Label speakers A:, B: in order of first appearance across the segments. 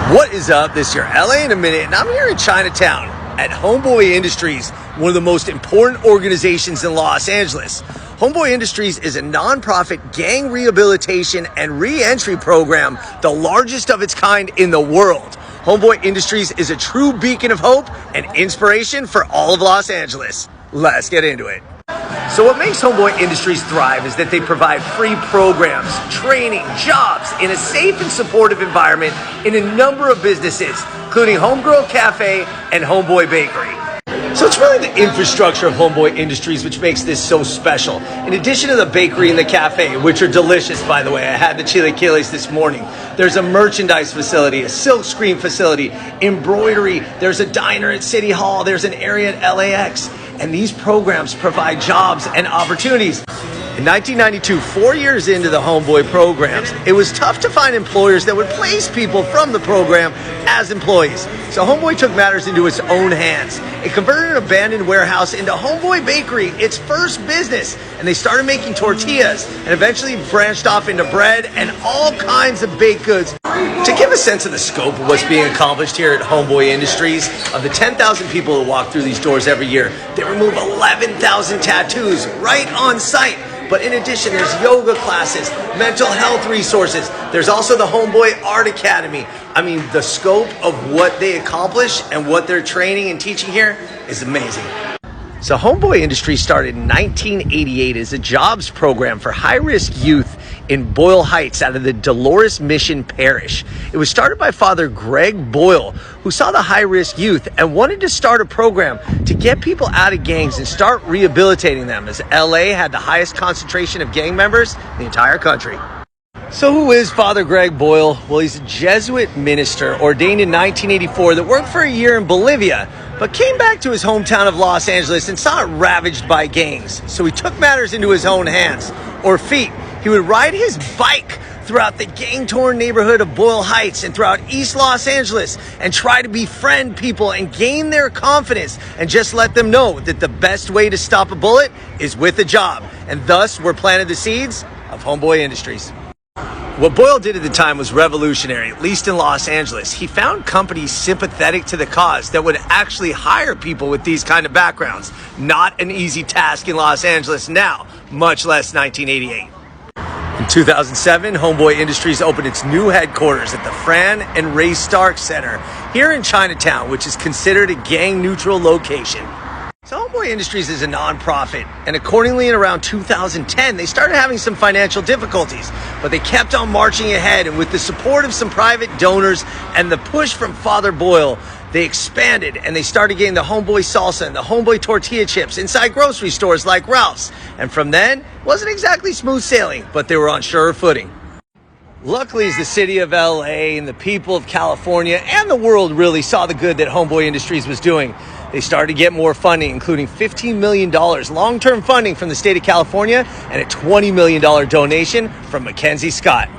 A: What is up? This is your LA in a minute, and I'm here in Chinatown at Homeboy Industries, one of the most important organizations in Los Angeles. Homeboy Industries is a nonprofit gang rehabilitation and re-entry program, the largest of its kind in the world. Homeboy Industries is a true beacon of hope and inspiration for all of Los Angeles. Let's get into it. So what makes Homeboy Industries thrive is that they provide free programs, training, jobs in a safe and supportive environment in a number of businesses, including Homegirl Cafe and Homeboy Bakery. So it's really the infrastructure of Homeboy Industries which makes this so special. In addition to the bakery and the cafe, which are delicious, by the way, I had the chilaquiles this morning. There's a merchandise facility, a silk screen facility, embroidery. There's a diner at City Hall. There's an area at LAX. And these programs provide jobs and opportunities. In 1992, 4 years into the Homeboy programs, it was tough to find employers that would place people from the program as employees. So Homeboy took matters into its own hands. It converted an abandoned warehouse into Homeboy Bakery, its first business. And they started making tortillas and eventually branched off into bread and all kinds of baked goods. To give a sense of the scope of what's being accomplished here at Homeboy Industries, of the 10,000 people who walk through these doors every year, they remove 11,000 tattoos right on site. But in addition, there's yoga classes, mental health resources. There's also the Homeboy Art Academy. I mean, the scope of what they accomplish and what they're training and teaching here is amazing. So Homeboy Industries started in 1988 as a jobs program for high-risk youth in Boyle Heights out of the Dolores Mission Parish. It was started by Father Greg Boyle, who saw the high-risk youth and wanted to start a program to get people out of gangs and start rehabilitating them, as LA had the highest concentration of gang members in the entire country. So who is Father Greg Boyle? Well, he's a Jesuit minister ordained in 1984 that worked for a year in Bolivia, but came back to his hometown of Los Angeles and saw it ravaged by gangs. So he took matters into his own hands, or feet. He would ride his bike throughout the gang-torn neighborhood of Boyle Heights and throughout East Los Angeles and try to befriend people and gain their confidence and just let them know that the best way to stop a bullet is with a job. And thus were planted the seeds of Homeboy Industries. What Boyle did at the time was revolutionary, at least in Los Angeles. He found companies sympathetic to the cause that would actually hire people with these kind of backgrounds. Not an easy task in Los Angeles now, much less 1988. In 2007, Homeboy Industries opened its new headquarters at the Fran and Ray Stark Center here in Chinatown, which is considered a gang-neutral location. So Homeboy Industries is a nonprofit, and accordingly in around 2010, they started having some financial difficulties, but they kept on marching ahead, and with the support of some private donors and the push from Father Boyle, they expanded and they started getting the Homeboy salsa and the Homeboy tortilla chips inside grocery stores like Ralph's. And from then, it wasn't exactly smooth sailing, but they were on surer footing. Luckily, as the city of LA and the people of California and the world really saw the good that Homeboy Industries was doing, they started to get more funding, including $15 million long-term funding from the state of California and a $20 million donation from Mackenzie Scott.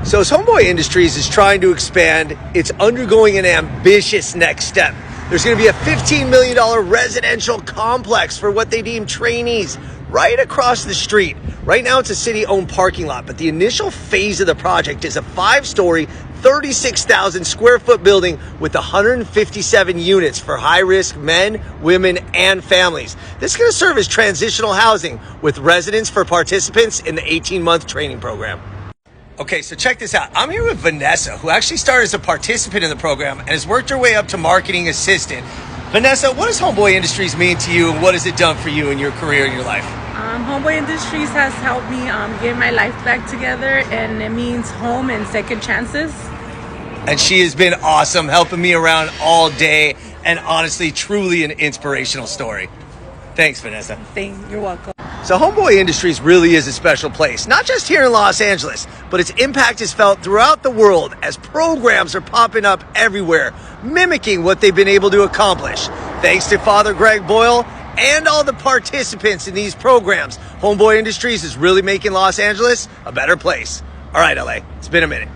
A: So as Homeboy Industries is trying to expand, it's undergoing an ambitious next step. There's going to be a $15 million residential complex for what they deem trainees right across the street. Right now it's a city-owned parking lot, but the initial phase of the project is a 5-story, 36,000 square foot building with 157 units for high-risk men, women, and families. This is going to serve as transitional housing with residence for participants in the 18-month training program. Okay, so check this out. I'm here with Vanessa, who actually started as a participant in the program and has worked her way up to marketing assistant. Vanessa, what does Homeboy Industries mean to you, and what has it done for you in your career and your life?
B: Homeboy Industries has helped me get my life back together, and it means home and second chances.
A: And she has been awesome, helping me around all day, and honestly, truly an inspirational story. Thanks, Vanessa.
B: You're welcome.
A: So Homeboy Industries really is a special place, not just here in Los Angeles, but its impact is felt throughout the world as programs are popping up everywhere, mimicking what they've been able to accomplish. Thanks to Father Greg Boyle and all the participants in these programs, Homeboy Industries is really making Los Angeles a better place. All right, LA, it's been a minute.